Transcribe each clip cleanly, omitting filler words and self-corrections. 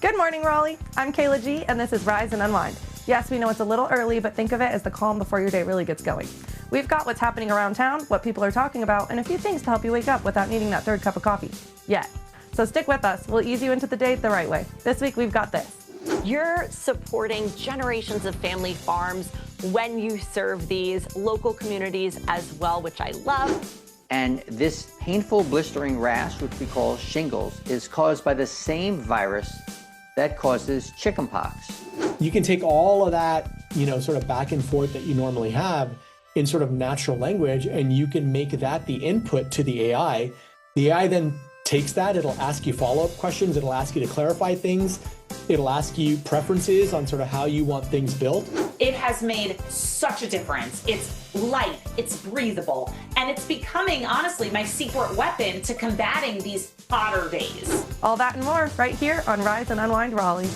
Good morning, Raleigh. I'm Kayla G, and this is Rise and Unwind. Yes, we know it's a little early, but think of it as the calm before your day really gets going. We've got what's happening around town, what people are talking about, and a few things to help you wake up without needing that third cup of coffee. Yet. So stick with us. We'll ease you into the day the right way. This week, we've got this. You're supporting generations of family farms when you serve these local communities as well, which I love. And this painful blistering rash, which we call shingles, is caused by the same virus that causes chickenpox. You can take all of that, sort of back and forth that you normally have in sort of natural language, and you can make that the input to the AI. The AI then takes that, it'll ask you follow-up questions, it'll ask you to clarify things, it'll ask you preferences on sort of how you want things built. It has made such a difference. It's light, it's breathable, and it's becoming, honestly, my secret weapon to combating these hotter days. All that and more right here on Rise and Unwind Raleigh.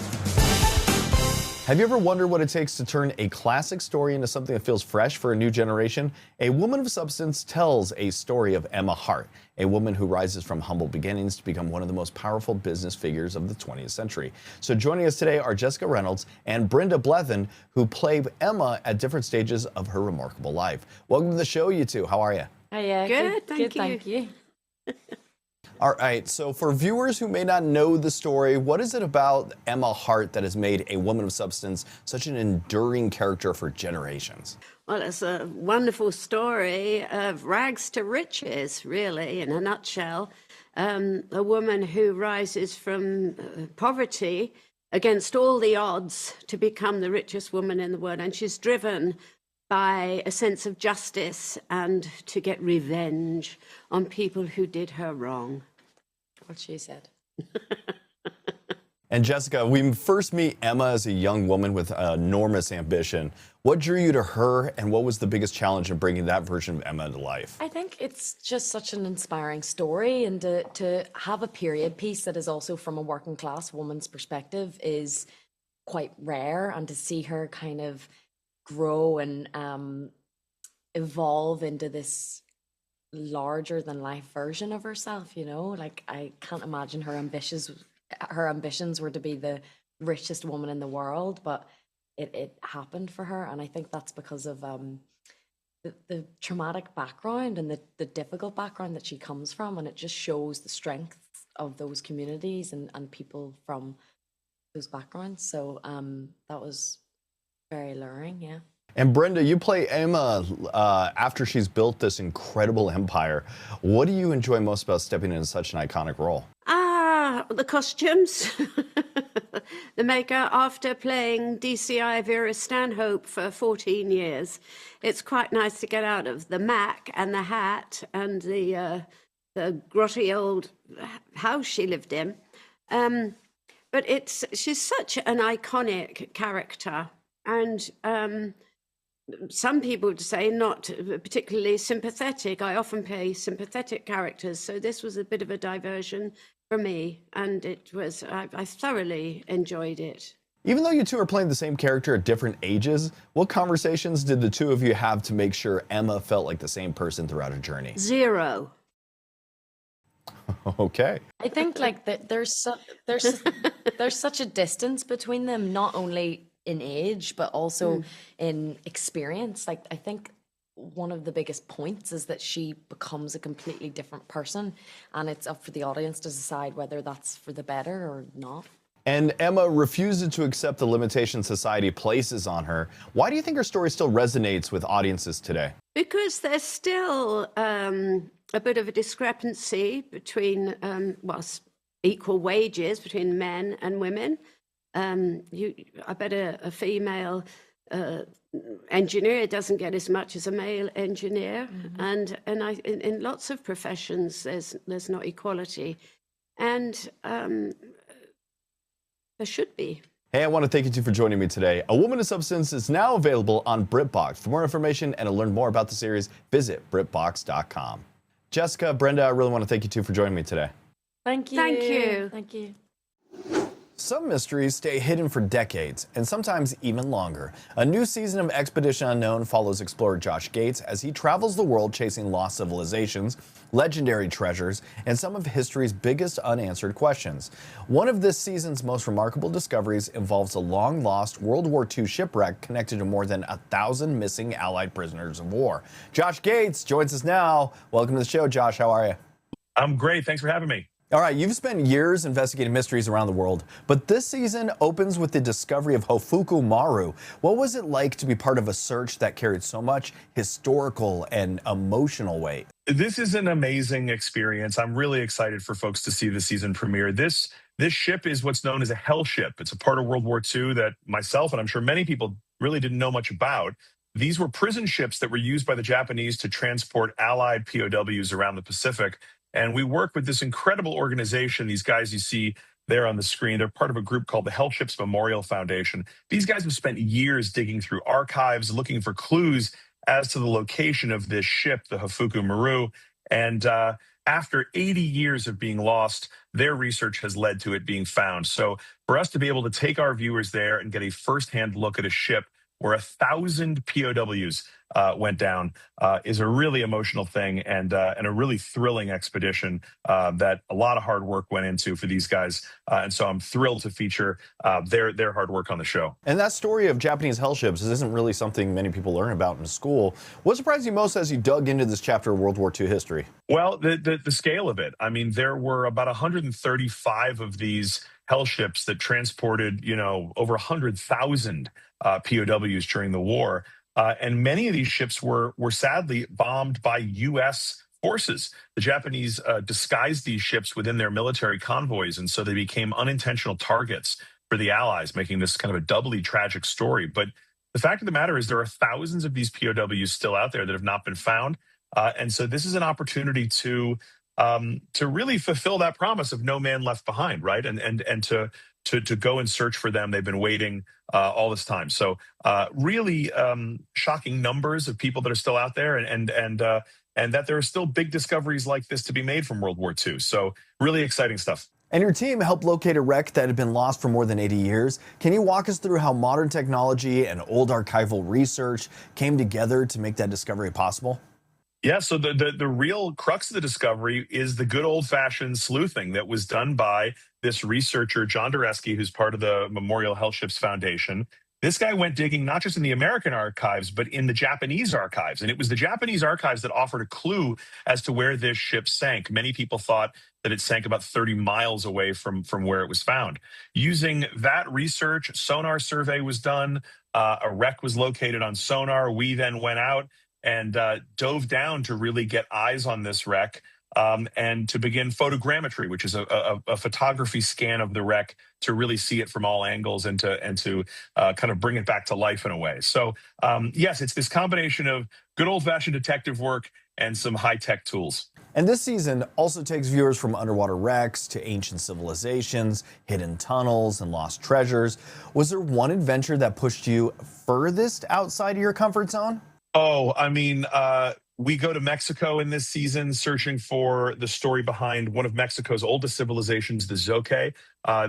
Have you ever wondered what it takes to turn a classic story into something that feels fresh for a new generation? A Woman of Substance tells a story of Emma Hart, a woman who rises from humble beginnings to become one of the most powerful business figures of the 20th century. So joining us today are Jessica Reynolds and Brenda Blethyn, who play Emma at different stages of her remarkable life. Welcome to the show, you two. How are you? Hiya. Good, Thank you. All right, so for viewers who may not know the story, what is it about Emma Hart that has made a Woman of Substance such an enduring character for generations? Well, it's a wonderful story of rags to riches, really, in a nutshell. A woman who rises from poverty against all the odds to become the richest woman in the world. And she's driven by a sense of justice and to get revenge on people who did her wrong. What she said. And Jessica, we first meet Emma as a young woman with enormous ambition. What drew you to her, and what was the biggest challenge in bringing that version of Emma to life? I think it's just such an inspiring story, and to have a period piece that is also from a working class woman's perspective is quite rare, and to see her kind of grow and evolve into this larger than life version of herself, like I can't imagine her ambitions were to be the richest woman in the world, but it happened for her. And I think that's because of the traumatic background and the difficult background that she comes from, and it just shows the strength of those communities and people from those backgrounds. So that was very alluring, yeah. And Brenda, you play Emma after she's built this incredible empire. What do you enjoy most about stepping into such an iconic role? The costumes. The makeup. After playing DCI Vera Stanhope for 14 years, it's quite nice to get out of the Mac and the hat and the grotty old house she lived in. But she's such an iconic character, and some people would say not particularly sympathetic. I often play sympathetic characters, so this was a bit of a diversion for me, and I thoroughly enjoyed it. Even though you two are playing the same character at different ages, what conversations did the two of you have to make sure Emma felt like the same person throughout her journey? Zero. Okay. I think that there's such a distance between them, not only in age, but also in experience. Like, I think one of the biggest points is that she becomes a completely different person, and it's up for the audience to decide whether that's for the better or not. And Emma refuses to accept the limitations society places on her. Why do you think her story still resonates with audiences today? Because there's still a bit of a discrepancy between, equal wages between men and women. I bet a female engineer doesn't get as much as a male engineer, and in lots of professions there's not equality, and there should be. Hey, I want to thank you two for joining me today. A Woman of Substance is now available on BritBox. For more information and to learn more about the series, visit BritBox.com. Jessica, Brenda, I really want to thank you two for joining me today. Thank you. Thank you. Thank you. Some mysteries stay hidden for decades, and sometimes even longer. A new season of Expedition Unknown follows explorer Josh Gates as he travels the world chasing lost civilizations, legendary treasures, and some of history's biggest unanswered questions. One of this season's most remarkable discoveries involves a long-lost World War II shipwreck connected to more than 1,000 missing Allied prisoners of war. Josh Gates joins us now. Welcome to the show, Josh. How are you? I'm great. Thanks for having me. All right, you've spent years investigating mysteries around the world, but this season opens with the discovery of Hofuku Maru. What was it like to be part of a search that carried so much historical and emotional weight? This is an amazing experience. I'm really excited for folks to see the season premiere. This ship is what's known as a hell ship. It's a part of World War II that myself, and I'm sure many people, really didn't know much about. These were prison ships that were used by the Japanese to transport Allied POWs around the Pacific. And we work with this incredible organization. These guys you see there on the screen, they're part of a group called the Hell Ships Memorial Foundation. These guys have spent years digging through archives, looking for clues as to the location of this ship, the Hofuku Maru. And after 80 years of being lost, their research has led to it being found. So for us to be able to take our viewers there and get a firsthand look at a ship where 1,000 POWs went down is a really emotional thing and a really thrilling expedition that a lot of hard work went into for these guys. And so I'm thrilled to feature their hard work on the show. And that story of Japanese hell ships isn't really something many people learn about in school. What surprised you most as you dug into this chapter of World War II history? Well, the scale of it. I mean, there were about 135 of these hell ships that transported, over 100,000 POWs during the war. And many of these ships were sadly bombed by U.S. forces. The Japanese disguised these ships within their military convoys, and so they became unintentional targets for the Allies, making this kind of a doubly tragic story. But the fact of the matter is there are thousands of these POWs still out there that have not been found. And so this is an opportunity to really fulfill that promise of no man left behind, right? And to go and search for them. They've been waiting all this time. So really shocking numbers of people that are still out there and that there are still big discoveries like this to be made from World War II. So really exciting stuff. And your team helped locate a wreck that had been lost for more than 80 years. Can you walk us through how modern technology and old archival research came together to make that discovery possible? Yeah, so the real crux of the discovery is the good old-fashioned sleuthing that was done by this researcher, John Dureski, who's part of the Memorial Hell Ships Foundation. This guy went digging not just in the American archives, but in the Japanese archives. And it was the Japanese archives that offered a clue as to where this ship sank. Many people thought that it sank about 30 miles away from where it was found. Using that research, sonar survey was done. A wreck was located on sonar. We then went out and dove down to really get eyes on this wreck and to begin photogrammetry, which is a photography scan of the wreck to really see it from all angles and to kind of bring it back to life in a way. So yes, it's this combination of good old-fashioned detective work and some high-tech tools. And this season also takes viewers from underwater wrecks to ancient civilizations, hidden tunnels, and lost treasures. Was there one adventure that pushed you furthest outside of your comfort zone? Oh, I mean, we go to Mexico in this season searching for the story behind one of Mexico's oldest civilizations, the Zoque.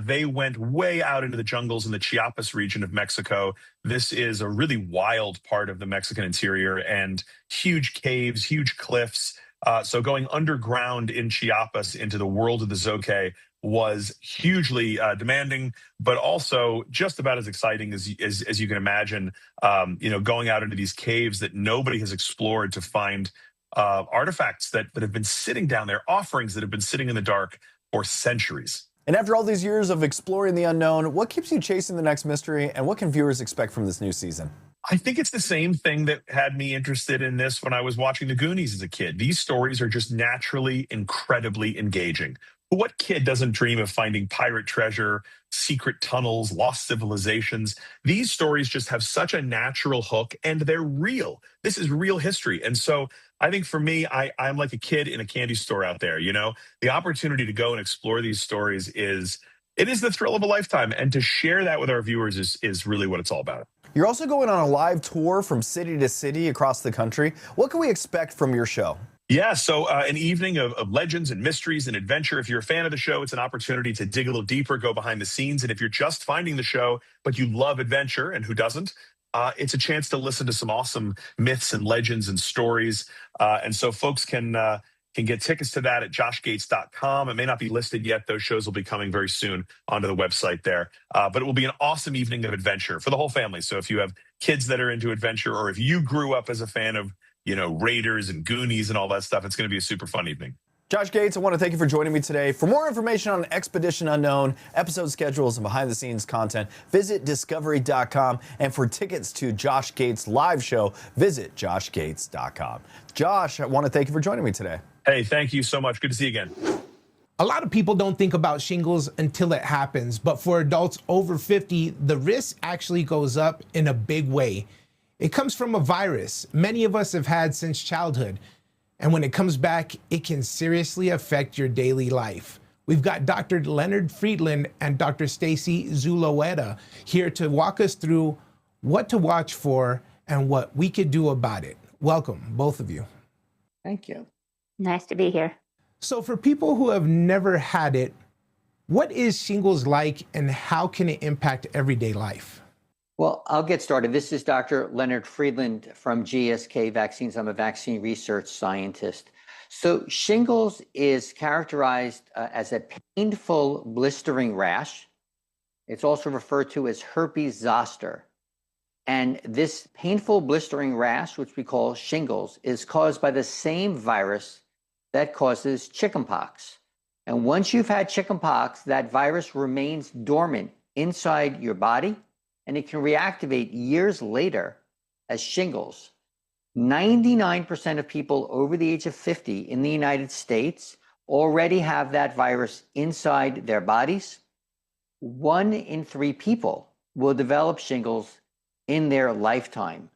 They went way out into the jungles in the Chiapas region of Mexico. This is a really wild part of the Mexican interior and huge caves, huge cliffs. So going underground in Chiapas into the world of the Zoque was hugely demanding, but also just about as exciting as you can imagine. Going out into these caves that nobody has explored to find artifacts that have been sitting down there, offerings that have been sitting in the dark for centuries. And after all these years of exploring the unknown, what keeps you chasing the next mystery, and what can viewers expect from this new season? I think it's the same thing that had me interested in this when I was watching The Goonies as a kid. These stories are just naturally incredibly engaging. What kid doesn't dream of finding pirate treasure, secret tunnels, lost civilizations? These stories just have such a natural hook, and they're real. This is real history. And so I think for me, I'm like a kid in a candy store out there. The opportunity to go and explore these stories is the thrill of a lifetime. And to share that with our viewers is really what it's all about. You're also going on a live tour from city to city across the country. What can we expect from your show? Yeah, so an evening of legends and mysteries and adventure. If you're a fan of the show, it's an opportunity to dig a little deeper, go behind the scenes. And if you're just finding the show, but you love adventure, and who doesn't, it's a chance to listen to some awesome myths and legends and stories. And so folks can get tickets to that at joshgates.com. It may not be listed yet. Those shows will be coming very soon onto the website there. But it will be an awesome evening of adventure for the whole family. So if you have kids that are into adventure, or if you grew up as a fan of Raiders and Goonies and all that stuff, it's going to be a super fun evening. Josh Gates, I want to thank you for joining me today. For more information on Expedition Unknown, episode schedules, and behind-the-scenes content, visit discovery.com. And for tickets to Josh Gates' live show, visit joshgates.com. Josh, I want to thank you for joining me today. Hey, thank you so much. Good to see you again. A lot of people don't think about shingles until it happens, but for adults over 50, the risk actually goes up in a big way. It comes from a virus many of us have had since childhood. And when it comes back, it can seriously affect your daily life. We've got Dr. Leonard Friedland and Dr. Stacy Zulueta here to walk us through what to watch for and what we could do about it. Welcome, both of you. Thank you. Nice to be here. So for people who have never had it, what is shingles like and how can it impact everyday life? Well, I'll get started. This is Dr. Leonard Friedland from GSK Vaccines. I'm a vaccine research scientist. So shingles is characterized as a painful blistering rash. It's also referred to as herpes zoster. And this painful blistering rash, which we call shingles, is caused by the same virus that causes chickenpox. And once you've had chickenpox, that virus remains dormant inside your body, and it can reactivate years later as shingles. 99% of people over the age of 50 in the United States already have that virus inside their bodies. 1 in 3 people will develop shingles in their lifetime.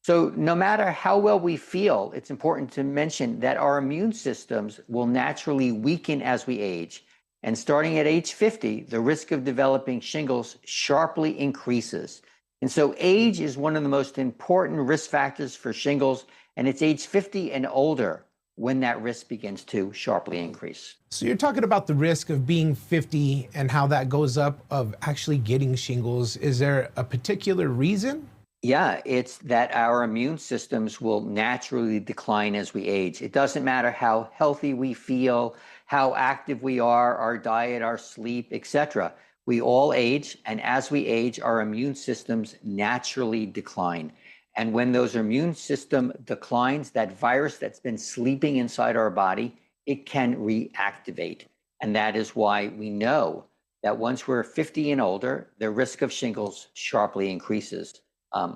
So no matter how well we feel, it's important to mention that our immune systems will naturally weaken as we age. And starting at age 50, the risk of developing shingles sharply increases. And so age is one of the most important risk factors for shingles, and it's age 50 and older when that risk begins to sharply increase. So you're talking about the risk of being 50 and how that goes up of actually getting shingles. Is there a particular reason? Yeah, it's that our immune systems will naturally decline as we age. It doesn't matter how healthy we feel, how active we are, our diet, our sleep, etc. We all age, and as we age, our immune systems naturally decline. And when those immune system declines, that virus that's been sleeping inside our body, it can reactivate. And that is why we know that once we're 50 and older, the risk of shingles sharply increases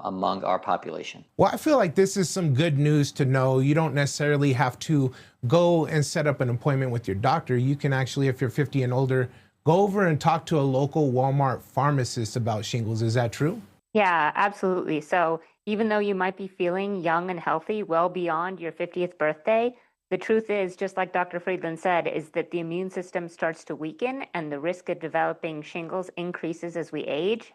among our population. Well, I feel like this is some good news to know. You don't necessarily have to go and set up an appointment with your doctor. You can actually, if you're 50 and older, go over and talk to a local Walmart pharmacist about shingles. Is that true? Yeah, absolutely. So even though you might be feeling young and healthy well beyond your 50th birthday, the truth is, just like Dr. Friedland said, is that the immune system starts to weaken and the risk of developing shingles increases as we age.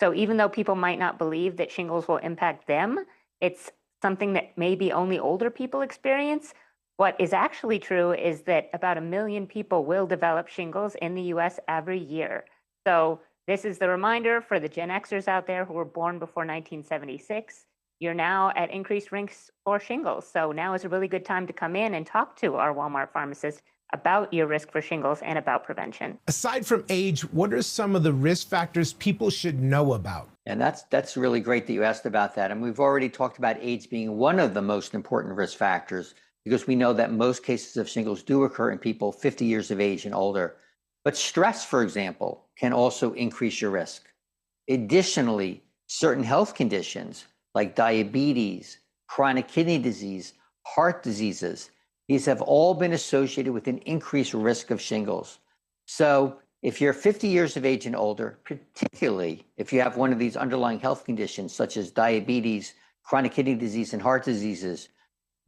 So even though people might not believe that shingles will impact them, it's something that maybe only older people experience. What is actually true is that about 1 million people will develop shingles in the US every year. So this is the reminder for the Gen Xers out there who were born before 1976. You're now at increased risks for shingles. So now is a really good time to come in and talk to our Walmart pharmacist about your risk for shingles and about prevention. Aside from age, what are some of the risk factors people should know about? And that's really great that you asked about that. And we've already talked about age being one of the most important risk factors because we know that most cases of shingles do occur in people 50 years of age and older. But stress, for example, can also increase your risk. Additionally, certain health conditions like diabetes, chronic kidney disease, heart diseases, these have all been associated with an increased risk of shingles. So if you're 50 years of age and older, particularly if you have one of these underlying health conditions such as diabetes, chronic kidney disease, and heart diseases,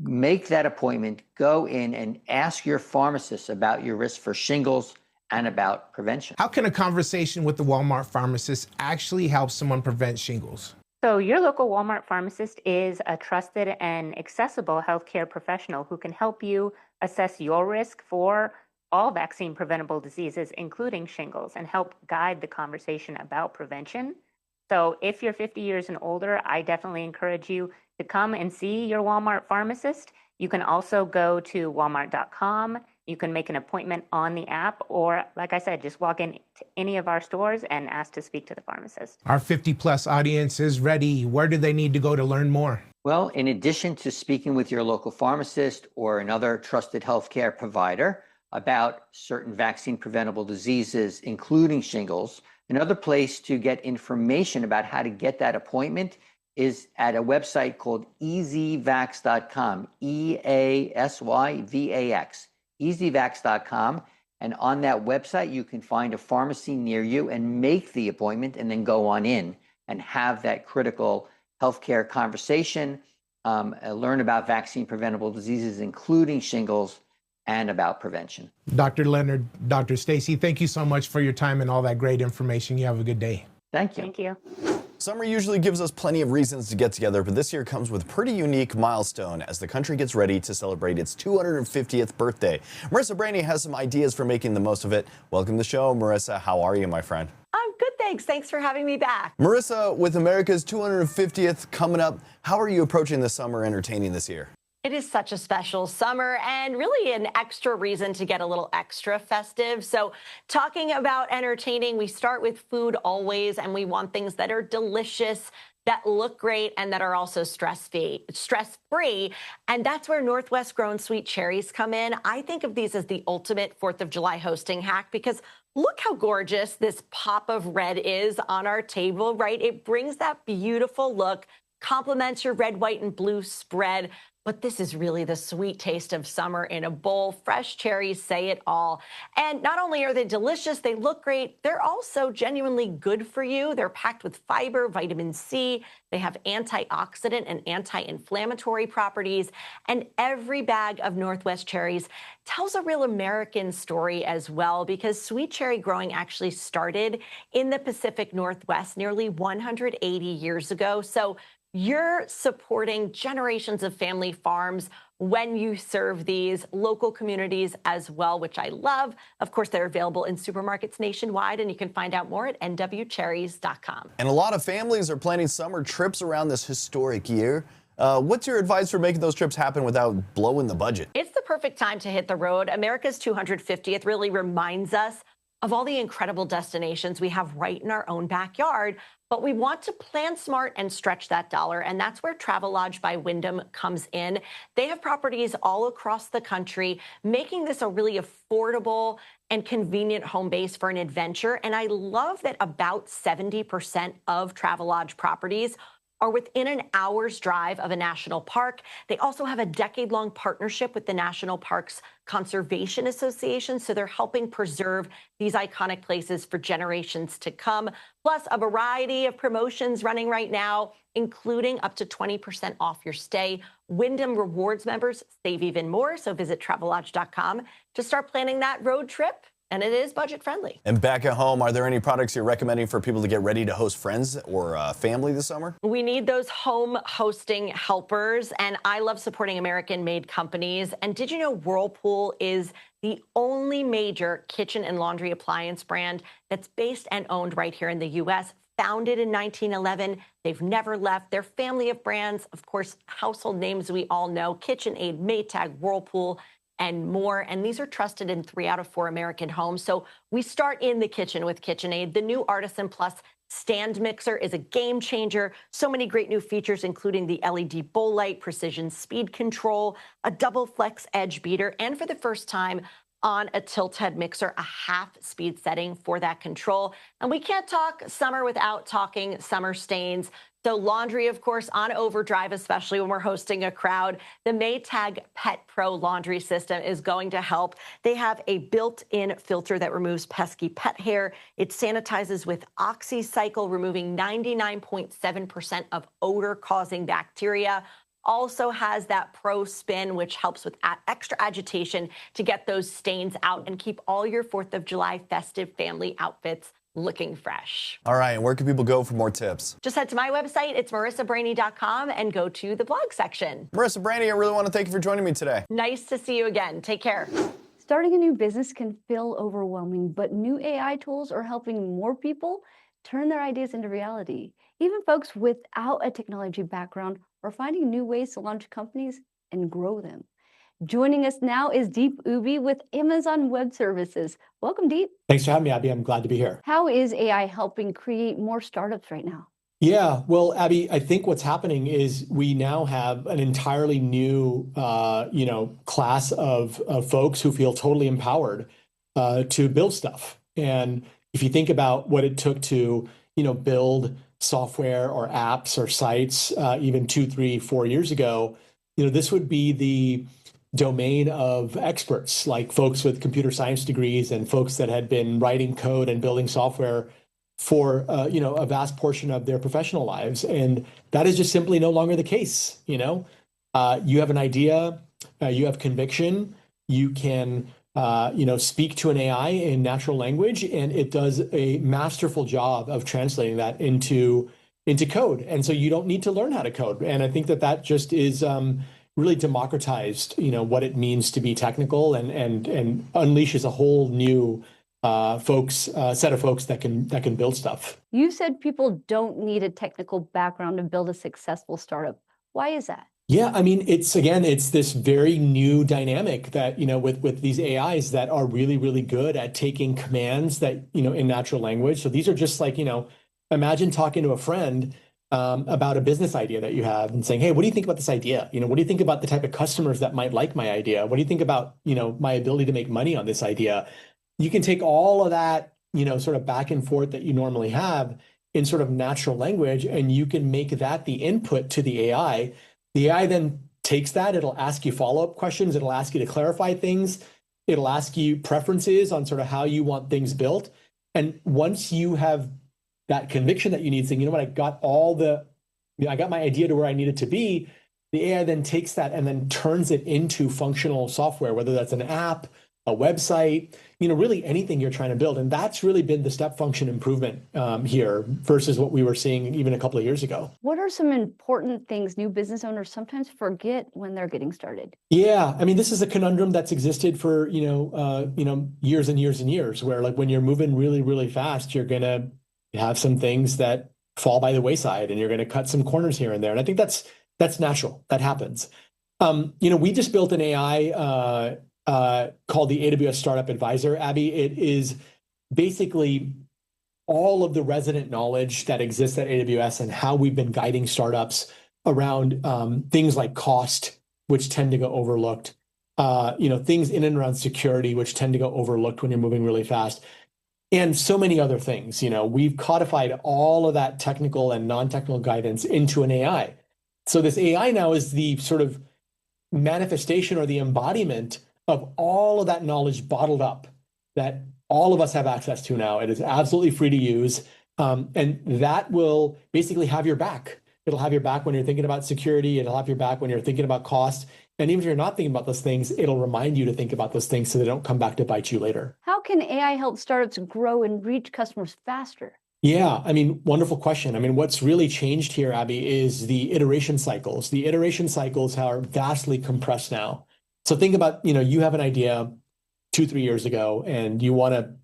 make that appointment, go in and ask your pharmacist about your risk for shingles and about prevention. How can a conversation with the Walmart pharmacist actually help someone prevent shingles? So, your local Walmart pharmacist is a trusted and accessible healthcare professional who can help you assess your risk for all vaccine preventable diseases, including shingles, and help guide the conversation about prevention. So, if you're 50 years and older, I definitely encourage you to come and see your Walmart pharmacist. You can also go to walmart.com. You can make an appointment on the app, or like I said, just walk in to any of our stores and ask to speak to the pharmacist. Our 50-plus audience is ready. Where do they need to go to learn more? Well, in addition to speaking with your local pharmacist or another trusted healthcare provider about certain vaccine preventable diseases, including shingles, another place to get information about how to get that appointment is at a website called easyvax.com, EASYVAX, easyvax.com. And on that website, you can find a pharmacy near you and make the appointment and then go on in and have that critical healthcare conversation, learn about vaccine preventable diseases, including shingles, and about prevention. Dr. Leonard, Dr. Stacy, thank you so much for your time and all that great information. You have a good day. Thank you. Thank you. Summer usually gives us plenty of reasons to get together, but this year comes with a pretty unique milestone as the country gets ready to celebrate its 250th birthday. Marisa Brahney has some ideas for making the most of it. Welcome to the show, Marisa. How are you, my friend? I'm good, thanks. Thanks for having me back. Marisa, with America's 250th coming up, how are you approaching the summer entertaining this year? It is such a special summer and really an extra reason to get a little extra festive. So talking about entertaining, we start with food always, and we want things that are delicious, that look great, and that are also stress-free. And that's where Northwest grown sweet cherries come in. I think of these as the ultimate 4th of July hosting hack because look how gorgeous this pop of red is on our table, right? It brings that beautiful look, complements your red, white, and blue spread. But this is really the sweet taste of summer in a bowl. Fresh cherries say it all. And not only are they delicious, they look great, they're also genuinely good for you. They're packed with fiber, vitamin C. They have antioxidant and anti-inflammatory properties. And every bag of Northwest cherries tells a real American story as well, because sweet cherry growing actually started in the Pacific Northwest nearly 180 years ago. So you're supporting generations of family farms when you serve these local communities as well, which I love. Of course, they're available in supermarkets nationwide, and you can find out more at nwcherries.com. And a lot of families are planning summer trips around this historic year. What's your advice for making those trips happen without blowing the budget? It's the perfect time to hit the road. America's 250th really reminds us of all the incredible destinations we have right in our own backyard. But we want to plan smart and stretch that dollar, and that's where Travelodge by Wyndham comes in. They have properties all across the country, making this a really affordable and convenient home base for an adventure. And I love that about 70% of Travelodge properties are within an hour's drive of a national park. They also have a decade-long partnership with the National Parks Conservation Association, so they're helping preserve these iconic places for generations to come, plus a variety of promotions running right now, including up to 20% off your stay. Wyndham Rewards members save even more, so visit Travelodge.com to start planning that road trip. And it is budget friendly. And back at home, are there any products you're recommending for people to get ready to host friends or family this summer? We need those home hosting helpers, and I love supporting American-made companies. And did you know Whirlpool is the only major kitchen and laundry appliance brand that's based and owned right here in the U.S., founded in 1911. They've never left. Their family of brands, of course, household names we all know, KitchenAid, Maytag, Whirlpool, and more. And these are trusted in 3 out of 4 American homes. So we start in the kitchen with KitchenAid. The new Artisan Plus stand mixer is a game changer. So many great new features, including the LED bowl light, precision speed control, a double flex edge beater, and for the first time on a tilt head mixer, a half speed setting for that control. And we can't talk summer without talking summer stains. So laundry, of course, on overdrive, especially when we're hosting a crowd. The Maytag Pet Pro laundry system is going to help. They have a built-in filter that removes pesky pet hair. It sanitizes with OxyCycle, removing 99.7% of odor-causing bacteria. Also has that Pro Spin, which helps with extra agitation to get those stains out and keep all your 4th of July festive family outfits looking fresh. All right, and where can people go for more tips? Just head to my website. It's marisabrahney.com and go to the blog section. Marisa, Brahney, I really want to thank you for joining me today. Nice to see you again. Take care. Starting a new business can feel overwhelming, but new AI tools are helping more people turn their ideas into reality. Even folks without a technology background are finding new ways to launch companies and grow them. Joining us now is Deep Ubhi with Amazon Web Services. Welcome, Deep. Thanks for having me, Abby. I'm glad to be here. How is AI helping create more startups right now? Yeah, well, Abby, I think what's happening is we now have an entirely new, class of folks who feel totally empowered to build stuff. And if you think about what it took to, build software or apps or sites, even 2, 3, 4 years ago, this would be the domain of experts, like folks with computer science degrees and folks that had been writing code and building software for a vast portion of their professional lives. And that is just simply no longer the case. You have an idea, you have conviction, you can speak to an AI in natural language, and it does a masterful job of translating that into code. And so you don't need to learn how to code. And I think that just is really democratized, what it means to be technical, and unleashes a whole new set of folks that can build stuff. You said people don't need a technical background to build a successful startup. Why is that? Yeah, I mean, it's this very new dynamic that, with these AIs that are really, really good at taking commands that, in natural language. So these are just like, imagine talking to a friend about a business idea that you have and saying, hey, what do you think about this idea? What do you think about the type of customers that might like my idea? What do you think about, my ability to make money on this idea? You can take all of that, sort of back and forth that you normally have in sort of natural language, and you can make that the input to the AI. The AI then takes that, it'll ask you follow-up questions, it'll ask you to clarify things, it'll ask you preferences on sort of how you want things built. And once you have that conviction that you need, saying, I got my idea to where I need it to be, the AI then takes that and then turns it into functional software, whether that's an app, a website, really anything you're trying to build. And that's really been the step function improvement here versus what we were seeing even a couple of years ago. What are some important things new business owners sometimes forget when they're getting started? Yeah, I mean, this is a conundrum that's existed for, years and years and years, where like when you're moving really, really fast, you're going to have some things that fall by the wayside and you're going to cut some corners here and there. And I think that's natural. That happens. We just built an AI called the AWS Startup Advisor, Abby. It is basically all of the resident knowledge that exists at AWS and how we've been guiding startups around things like cost, which tend to go overlooked, things in and around security, which tend to go overlooked when you're moving really fast, and so many other things. We've codified all of that technical and non-technical guidance into an AI. So this AI now is the sort of manifestation or the embodiment of all of that knowledge bottled up that all of us have access to now. It is absolutely free to use. And that will basically have your back. It'll have your back when you're thinking about security. It'll have your back when you're thinking about cost. And even if you're not thinking about those things, it'll remind you to think about those things so they don't come back to bite you later. How can AI help startups grow and reach customers faster? Yeah, I mean, wonderful question. I mean, what's really changed here, Abby, is the iteration cycles. The iteration cycles are vastly compressed now. So think about, you have an idea 2-3 years ago, and you want to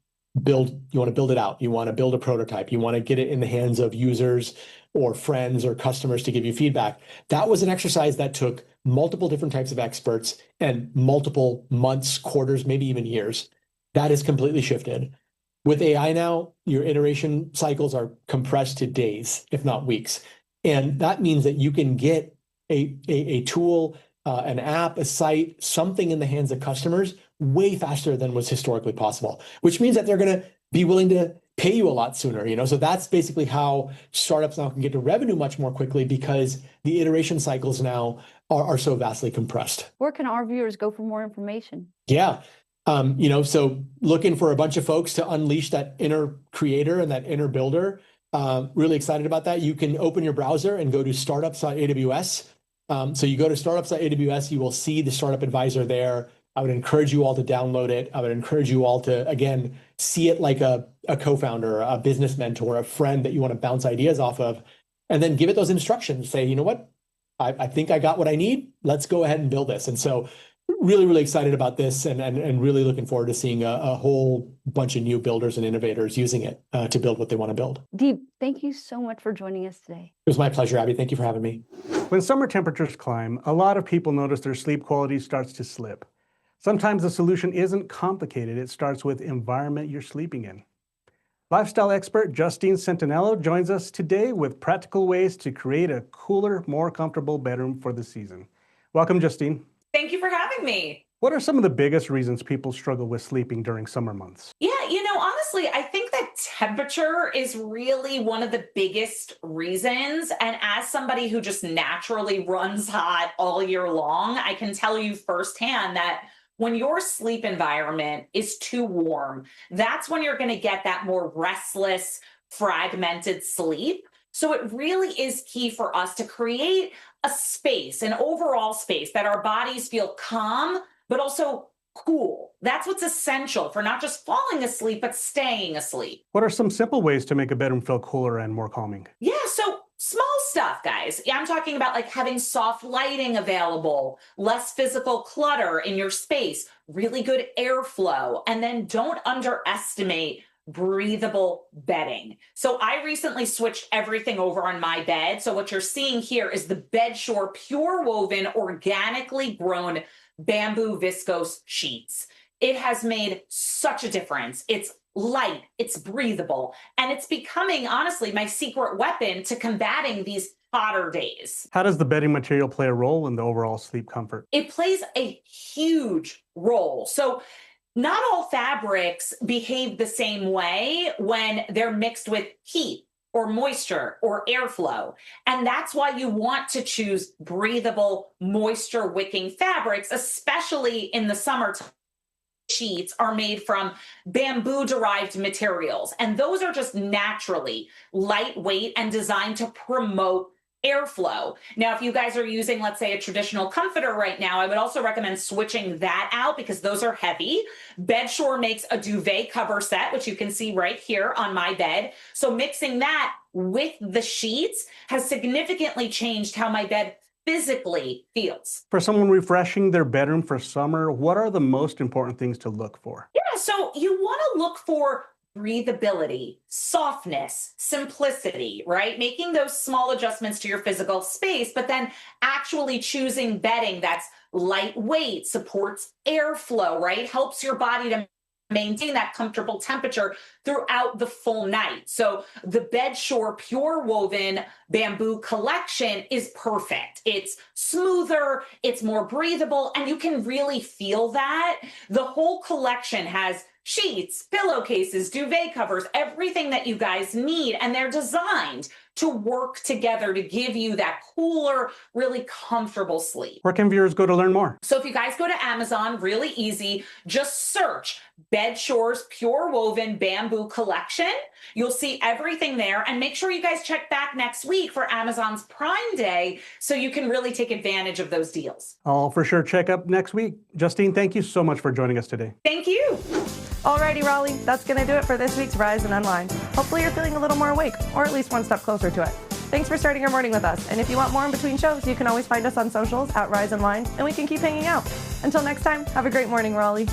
build it out. You want to build a prototype. You want to get it in the hands of users or friends or customers to give you feedback. That was an exercise that took multiple different types of experts and multiple months, quarters, maybe even years. That has completely shifted. With AI now, your iteration cycles are compressed to days, if not weeks. And that means that you can get a tool, an app, a site, something in the hands of customers way faster than was historically possible, which means that they're going to be willing to pay you a lot sooner. So that's basically how startups now can get to revenue much more quickly, because the iteration cycles now are so vastly compressed. Where can our viewers go for more information? Yeah. So looking for a bunch of folks to unleash that inner creator and that inner builder. Really excited about that. You can open your browser and go to startups.aws. So you go to startups.aws, you will see the Startup Advisor there. I would encourage you all to download it. I would encourage you all to, again, see it like a a co-founder, a business mentor, a friend that you want to bounce ideas off of, and then give it those instructions. Say, you know what, I think I got what I need. Let's go ahead and build this. And so really, really excited about this and really looking forward to seeing a whole bunch of new builders and innovators using it to build what they want to build. Deep, thank you so much for joining us today. It was my pleasure, Abby. Thank you for having me. When summer temperatures climb, a lot of people notice their sleep quality starts to slip. Sometimes the solution isn't complicated. It starts with environment you're sleeping in. Lifestyle expert Justine Santaniello joins us today with practical ways to create a cooler, more comfortable bedroom for the season. Welcome, Justine. Thank you for having me. What are some of the biggest reasons people struggle with sleeping during summer months? Yeah, honestly, I think that temperature is really one of the biggest reasons. And as somebody who just naturally runs hot all year long, I can tell you firsthand that when your sleep environment is too warm, that's when you're going to get that more restless, fragmented sleep. So it really is key for us to create a space, an overall space that our bodies feel calm, but also cool. That's what's essential for not just falling asleep, but staying asleep. What are some simple ways to make a bedroom feel cooler and more calming? Yeah, so small stuff, guys. I'm talking about like having soft lighting available, less physical clutter in your space, really good airflow, and then don't underestimate breathable bedding. So I recently switched everything over on my bed. So what you're seeing here is the Bedshore pure woven, organically grown bamboo viscose sheets. It has made such a difference. It's light, it's breathable, and it's becoming, honestly, my secret weapon to combating these hotter days. How does the bedding material play a role in the overall sleep comfort? It plays a huge role. So not all fabrics behave the same way when they're mixed with heat or moisture or airflow. And that's why you want to choose breathable, moisture wicking fabrics, especially in the summertime. Sheets are made from bamboo derived materials, and those are just naturally lightweight and designed to promote airflow. Now, if you guys are using, let's say, a traditional comforter right now, I would also recommend switching that out because those are heavy. Bedshore makes a duvet cover set, which you can see right here on my bed. So mixing that with the sheets has significantly changed how my bed physically feels. For someone refreshing their bedroom for summer, what are the most important things to look for? Yeah, so you want to look for breathability, softness, simplicity, right? Making those small adjustments to your physical space, but then actually choosing bedding that's lightweight, supports airflow, right? Helps your body to maintain that comfortable temperature throughout the full night. So the Bedshore pure woven bamboo collection is perfect. It's smoother, it's more breathable, and you can really feel that. The whole collection has sheets, pillowcases, duvet covers, everything that you guys need. And they're designed to work together to give you that cooler, really comfortable sleep. Where can viewers go to learn more? So if you guys go to Amazon, really easy, just search Bedshore's Pure Woven Bamboo Collection. You'll see everything there. And make sure you guys check back next week for Amazon's Prime Day so you can really take advantage of those deals. I'll for sure check up next week. Justine, thank you so much for joining us today. Thank you. Alrighty, Raleigh, that's going to do it for this week's Rise and Unwind. Hopefully you're feeling a little more awake, or at least one step closer to it. Thanks for starting your morning with us. And if you want more in between shows, you can always find us on socials at Rise Unwind, and we can keep hanging out. Until next time, have a great morning, Raleigh.